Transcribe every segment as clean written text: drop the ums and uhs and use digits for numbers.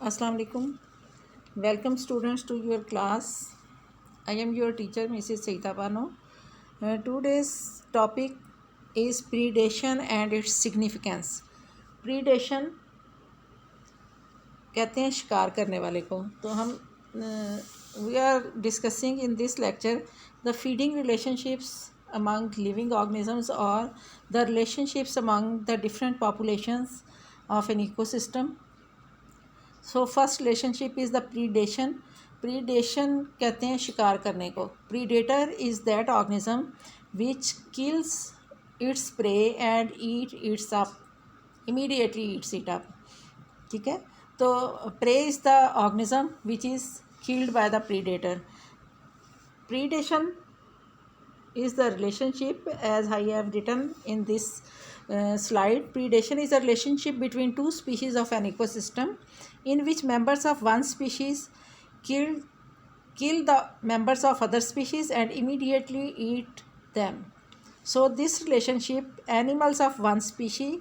Assalamu alaikum. Welcome students to your class. I am your teacher Mrs. Seita Bano. Today's topic is predation and its significance. Predation कहते हैं शिकार करने वाले को. तो हम we are discussing in this lecture the feeding relationships among living organisms or the relationships among the different populations of an ecosystem. So first relationship is the predation. Predation कहते हैं शिकार करने को. Predator is that organism which kills its prey and eat its up, immediately eats it up. ठीक है. तो prey is the organism which is killed by the predator. Predation is the relationship, as I have written in this slide. Predation is a relationship between two species of an ecosystem in which members of one species kill the members of other species and immediately eat them. So this relationship, animals of one species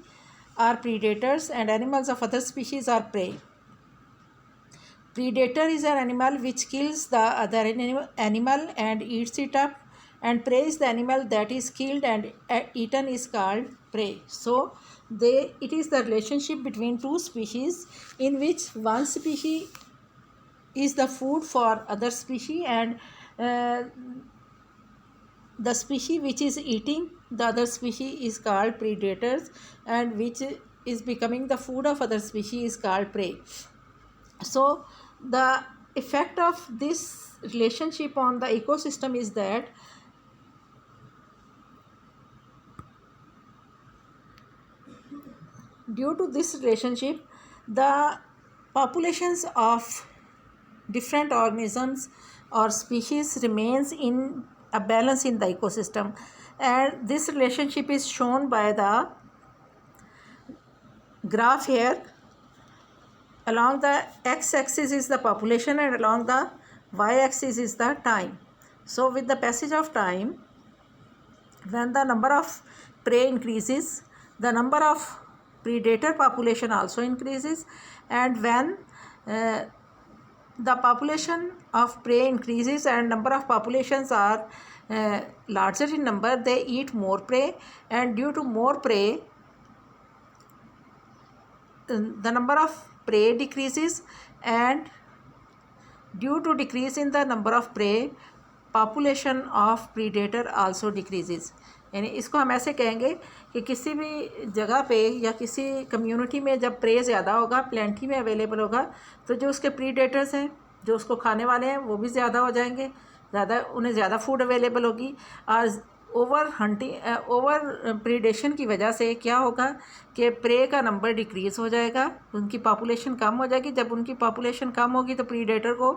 are predators and animals of other species are prey. Predator is an animal which kills the other animal and eats it up, and prey is the animal that is killed and eaten is called prey. So it is the relationship between two species in which one species is the food for other species, and the species which is eating the other species is called predators, and which is becoming the food of other species is called prey. So the effect of this relationship on the ecosystem is that due to this relationship, the populations of different organisms or species remains in a balance in the ecosystem, and this relationship is shown by the graph here. Along the x-axis is the population and along the y-axis is the time. So with the passage of time, when the number of prey increases, the number of predator population also increases, and when the population of prey increases and number of populations are larger in number, they eat more prey, and due to more prey, the number of prey decreases, and due to decrease in the number of prey, population of predator also decreases. यानी इसको हम ऐसे कहेंगे कि किसी भी जगह पे या किसी कम्युनिटी में जब प्रे ज़्यादा होगा, प्लेंटी में अवेलेबल होगा, तो जो उसके प्रीडेटर्स हैं, जो उसको खाने वाले हैं, वो भी ज़्यादा हो जाएंगे, उन्हें ज़्यादा फूड अवेलेबल होगी. और ओवर प्रीडेशन की वजह से क्या होगा कि प्रे का नंबर डिक्रीज़ हो जाएगा, उनकी पॉपुलेशन कम हो जाएगी. जब उनकी पॉपुलेशन कम होगी तो प्रीडेटर को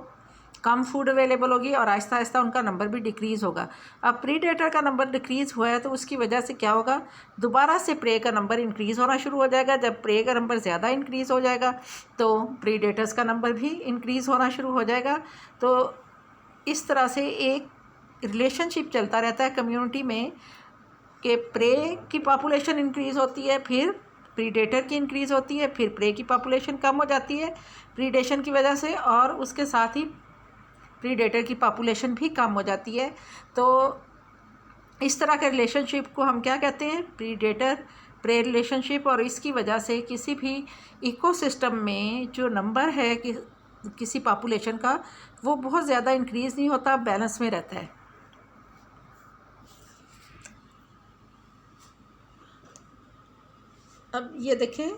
कम फूड अवेलेबल होगी और आहिस्ता आहिस्ता उनका नंबर भी डिक्रीज़ होगा. अब प्रीडेटर का नंबर डिक्रीज़ हुआ है तो उसकी वजह से क्या होगा, दोबारा से प्रे का नंबर इंक्रीज़ होना शुरू हो जाएगा. जब प्रे का नंबर ज़्यादा इंक्रीज़ हो जाएगा तो प्रीडेटर्स का नंबर भी इंक्रीज़ होना शुरू हो जाएगा. तो इस तरह से एक रिलेशनशिप चलता रहता है कम्युनिटी में कि प्रे की पॉपुलेशन इंक्रीज़ होती है, फिर प्रीडेटर की इंक्रीज़ होती है, फिर प्रे की पॉपुलेशन कम हो जाती है प्रीडेशन की वजह से, और उसके साथ ही प्रीडेटर की पॉपुलेशन भी कम हो जाती है. तो इस तरह के रिलेशनशिप को हम क्या कहते हैं, प्रीडेटर प्रे रिलेशनशिप. और इसकी वजह से किसी भी इकोसिस्टम में जो नंबर है कि किसी पॉपुलेशन का, वो बहुत ज़्यादा इंक्रीज़ नहीं होता, बैलेंस में रहता है. अब ये देखें,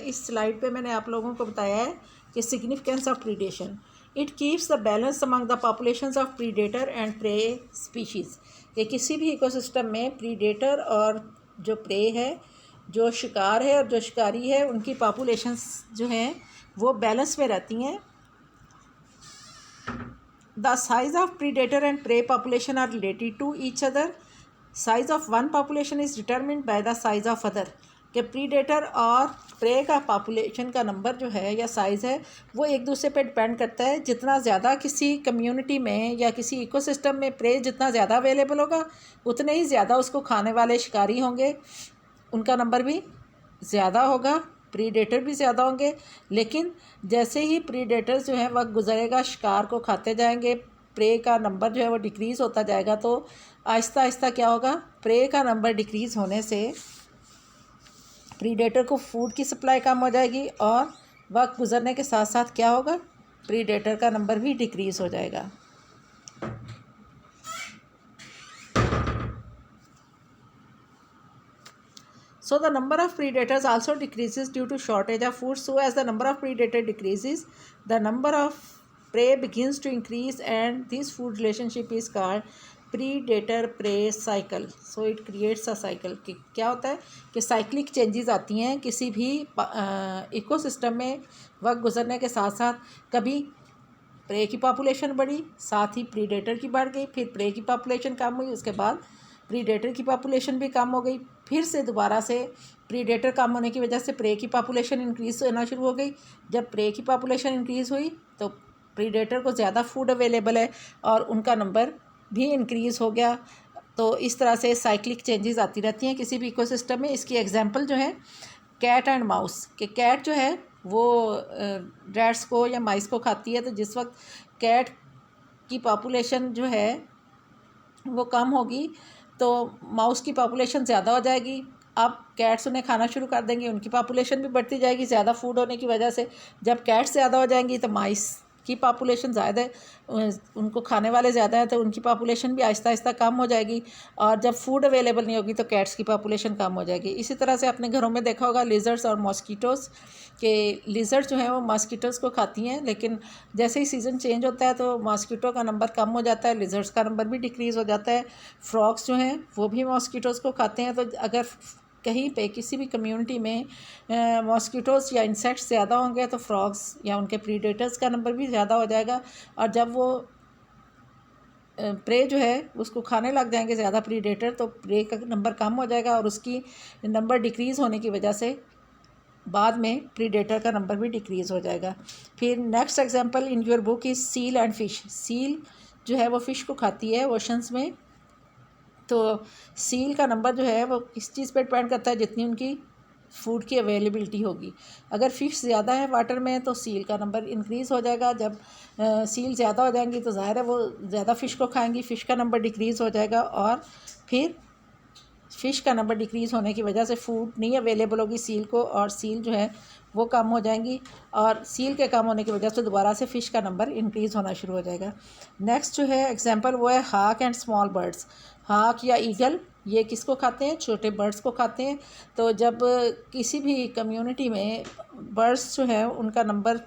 इस स्लाइड पे मैंने आप लोगों को बताया है कि significance of predation. It keeps the balance among the populations of predator and prey species. कि किसी भी इकोसिस्टम में प्रीडेटर और जो प्रे है, जो शिकार है और जो शिकारी है, उनकी पॉपुलेशंस जो हैं वो बैलेंस में रहती हैं. The size of predator and prey population are related to each other. Size of one population is determined by the size of other. कि प्रीडेटर और प्रे का पॉपुलेशन का नंबर जो है या साइज़ है, वो एक दूसरे पे डिपेंड करता है. जितना ज़्यादा किसी कम्युनिटी में या किसी इकोसिस्टम में प्रे जितना ज़्यादा अवेलेबल होगा, उतने ही ज़्यादा उसको खाने वाले शिकारी होंगे, उनका नंबर भी ज़्यादा होगा. प्रीडेटर भी ज़्यादा होंगे, लेकिन जैसे ही प्रीडेटर्स जो है वक्त गुजरेगा, शिकार को खाते जाएंगे, प्रे का नंबर जो है वो डिक्रीज़ होता जाएगा। तो आहिस्ता आहिस्ता क्या होगा, प्रे का नंबर डिक्रीज़ होने से प्रीडेटर को फूड की सप्लाई कम हो जाएगी, और वक्त गुजरने के साथ साथ क्या होगा, प्रीडेटर का नंबर भी डिक्रीज़ हो जाएगा। So the number of predators also decreases due to shortage of food. So as the number of predator decreases, the number of prey begins to increase, and this food relationship is called predator prey cycle. So it creates a cycle. कि क्या होता है कि cyclic changes आती हैं किसी भी ecosystem में। वक्त गुजरने के साथ साथ कभी प्रे की पॉपुलेशन बढ़ी, साथ ही प्रीडेटर की बढ़ गई, फिर प्रे की पॉपुलेशन कम हुई, उसके बाद प्रीडेटर की पॉपुलेशन भी कम हो गई, फिर से दोबारा से प्रीडेटर कम होने की वजह से प्रे की पॉपुलेशन इंक्रीज़ होना शुरू हो गई। जब प्रे की पॉपुलेशन इंक्रीज़ हुई तो प्रीडेटर को ज़्यादा फूड अवेलेबल है और उनका नंबर भी इंक्रीज़ हो गया। तो इस तरह से साइक्लिक चेंजेस आती रहती हैं किसी भी इकोसिस्टम में। इसकी एग्जांपल जो है कैट एंड माउस, कि कैट जो है वो रैट्स को या माइस को खाती है, तो जिस वक्त कैट की पॉपुलेशन जो है वो कम होगी तो माउस की पॉपुलेशन ज़्यादा हो जाएगी। अब कैट्स उन्हें खाना शुरू कर देंगी, उनकी पॉपुलेशन भी बढ़ती जाएगी ज़्यादा फूड होने की वजह से। जब कैट्स ज़्यादा हो जाएंगी तो माइस की पॉपुलेशन ज़्यादा है, उनको खाने वाले ज़्यादा हैं, तो उनकी पॉपुलेशन भी आहिस्ता आहिस्ता कम हो जाएगी। और जब फूड अवेलेबल नहीं होगी तो कैट्स की पॉपुलेशन कम हो जाएगी। इसी तरह से अपने घरों में देखा होगा लिजर्ड्स और मॉस्कीटोज़, के लिजर्ड जो है वो मॉस्कीटोज़ को खाती हैं, लेकिन जैसे ही सीज़न चेंज होता है तो मॉस्कीटो का नंबर कम हो जाता है, लिजर्ड्स का नंबर भी डिक्रीज़ हो जाता है। फ्रॉग्स जो हैं वो भी मॉस्कीटोज़ को खाते हैं। तो अगर कहीं पे किसी भी कम्युनिटी में मॉस्कीटोज़ या इंसेक्ट्स ज़्यादा होंगे तो फ्रॉग्स या उनके प्रीडेटर्स का नंबर भी ज़्यादा हो जाएगा, और जब वो प्रे जो है उसको खाने लग जाएंगे ज़्यादा प्रीडेटर, तो प्रे का नंबर कम हो जाएगा और उसकी नंबर डिक्रीज़ होने की वजह से बाद में प्रीडेटर का नंबर भी डिक्रीज़ हो जाएगा। फिर next example in your book is seal and fish. Seal जो है वो फ़िश को खाती है ओशंस में, तो सील का नंबर जो है वो किस चीज़ पे डिपेंड करता है, जितनी उनकी फूड की अवेलेबिलिटी होगी। अगर फ़िश ज़्यादा है वाटर में तो सील का नंबर इंक्रीज़ हो जाएगा। जब सील ज़्यादा हो जाएंगी तो ज़ाहिर है वो ज़्यादा फ़िश को खाएंगी, फ़िश का नंबर डिक्रीज़ हो जाएगा, और फिर फ़िश का नंबर डिक्रीज़ होने की वजह से फूड नहीं अवेलेबल होगी सील को, और सील जो है वो कम हो जाएंगी, और सील के कम होने की वजह से दोबारा से फ़िश का नंबर इंक्रीज़ होना शुरू हो जाएगा। नेक्स्ट जो है एग्जांपल वो है हाक एंड स्मॉल बर्ड्स। हाक या ईगल ये किसको खाते हैं, छोटे बर्ड्स को खाते हैं। तो जब किसी भी कम्युनिटी में बर्ड्स जो है उनका नंबर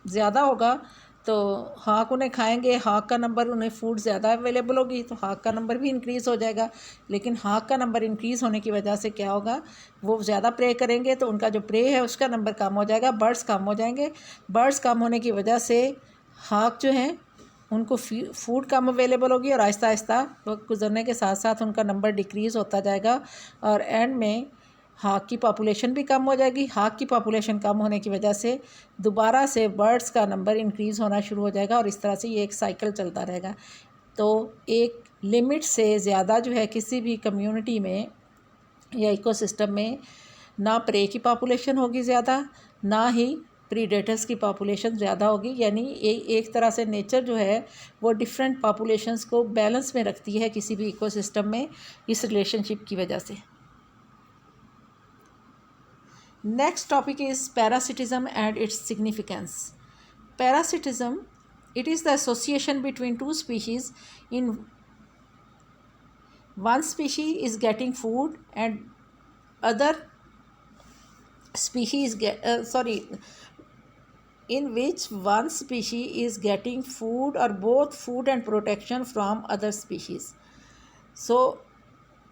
ज़्यादा होगा तो हाक उन्हें खाएंगे, हाक का नंबर, उन्हें फूड ज़्यादा अवेलेबल होगी तो हाक का नंबर भी इंक्रीज़ हो जाएगा। लेकिन हाक का नंबर इंक्रीज़ होने की वजह से क्या होगा, वो ज़्यादा प्रे करेंगे तो उनका जो प्रे है उसका नंबर कम हो जाएगा, बर्ड्स कम हो जाएंगे। बर्ड्स कम होने की वजह से हाक जो हैं उनको फूड कम अवेलेबल होगी, और आहिस्ता आहिस्ता वक्त गुजरने के साथ साथ उनका नंबर डिक्रीज़ होता जाएगा, और एंड में हाक की पॉपुलेशन भी कम हो जाएगी। हाक की पॉपुलेशन कम होने की वजह से दोबारा से बर्ड्स का नंबर इंक्रीज़ होना शुरू हो जाएगा, और इस तरह से ये एक साइकिल चलता रहेगा। तो एक लिमिट से ज़्यादा जो है किसी भी कम्युनिटी में या इकोसिस्टम में ना प्रे की पॉपुलेशन होगी ज़्यादा, ना ही प्रीडेटर्स की पॉपुलेशन ज़्यादा होगी। यानी एक तरह से नेचर जो है वो डिफरेंट पॉपुलेशंस को बैलेंस में रखती है किसी भी इकोसिस्टम में, इस रिलेशनशिप की वजह से। Next topic is parasitism and its significance. Parasitism, it is the association between two species in one species is getting food and other species in which one species is getting food or both food and protection from other species. So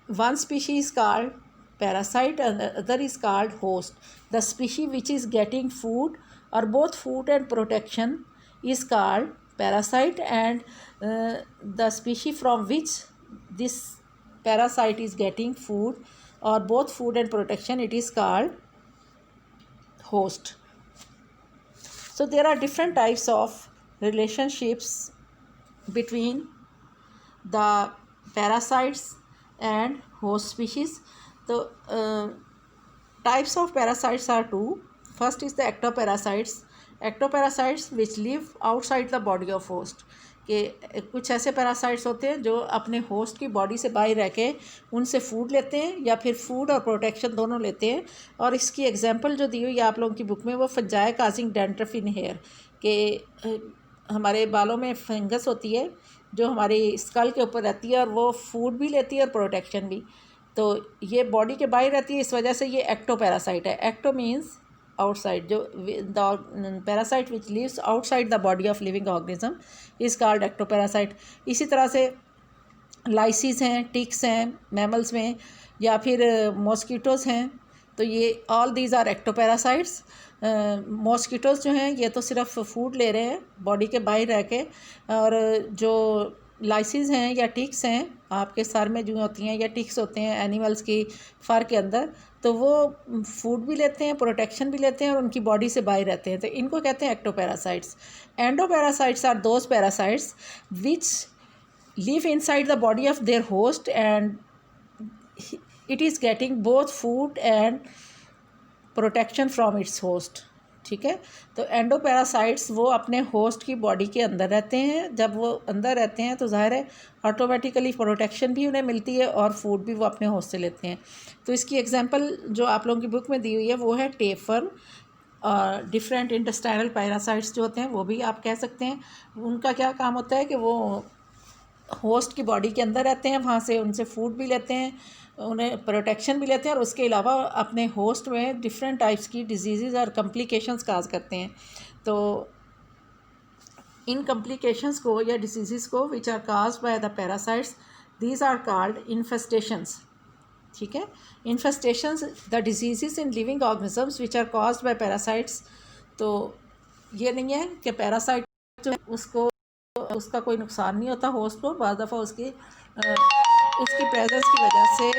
one species is called parasite and the other is called host. The species which is getting food or both food and protection is called parasite, and the species from which this parasite is getting food or both food and protection, it is called host. So there are different types of relationships between the parasites and host species. तो Types of parasites are two. First is the ectoparasites. Ectoparasites which live outside the body of host. कि कुछ ऐसे parasites होते हैं जो अपने host की body से बाहर रह के उनसे फूड लेते हैं या फिर फूड और प्रोटेक्शन दोनों लेते हैं। और इसकी एग्जांपल जो दी हुई है आप लोगों की बुक में वो फंजाई काजिंग डैंड्रफ इन हेयर, कि हमारे बालों में फंगस होती है जो हमारी स्कल के ऊपर रहती है और वो फूड भी लेती है और प्रोटेक्शन भी। तो ये बॉडी के बाहर रहती है, इस वजह से ये एक्टोपैरासाइट है। एक्टो मीन्स आउटसाइड, जो the parasite which lives outside the body of living organism is called ectoparasite. इसी तरह से लाइसिस हैं, टिक्स हैं मैमल्स में, या फिर मॉस्किटोज़ हैं, तो ये all these are ectoparasites. Mosquitoes जो हैं ये तो सिर्फ फूड ले रहे हैं बॉडी के बाहर रह के, और जो लाइसिस हैं या टिक्स हैं आपके सर में जो होती हैं या टिक्स होते हैं एनिमल्स की फर के अंदर, तो वो फूड भी लेते हैं, प्रोटेक्शन भी लेते हैं और उनकी बॉडी से बाहर रहते हैं, तो इनको कहते हैं ectoparasites. Endoparasites are those parasites which live inside the body of their host and it is getting both food and protection from its host। ठीक है, तो एंडोपैरासाइट्स वो अपने होस्ट की बॉडी के अंदर रहते हैं। जब वो अंदर रहते हैं तो ज़ाहिर है ऑटोमेटिकली प्रोटेक्शन भी उन्हें मिलती है और फूड भी वो अपने होस्ट से लेते हैं। तो इसकी एग्जांपल जो आप लोगों की बुक में दी हुई है वो है टेपवर्म। डिफरेंट इंटेस्टाइनल पैरासाइट्स जो होते हैं वो भी आप कह सकते हैं। उनका क्या काम होता है कि वो होस्ट की बॉडी के अंदर रहते हैं, वहाँ से उनसे फूड भी लेते हैं, उन्हें प्रोटेक्शन भी लेते हैं और उसके अलावा अपने होस्ट में डिफरेंट टाइप्स की डिजीज़ और कम्प्लिकेशंस काज करते हैं। तो इन कम्प्लिकेशंस को या डिजीज़ को which are caused by the parasites, these are called infestations. ठीक है, infestations the disease in living organisms which are caused by parasites. तो ये नहीं है कि पैरासाइट जो है उसका कोई नुकसान नहीं होता होस्ट को, बाज़ दफ़ा उसकी प्रेजेंस की वजह से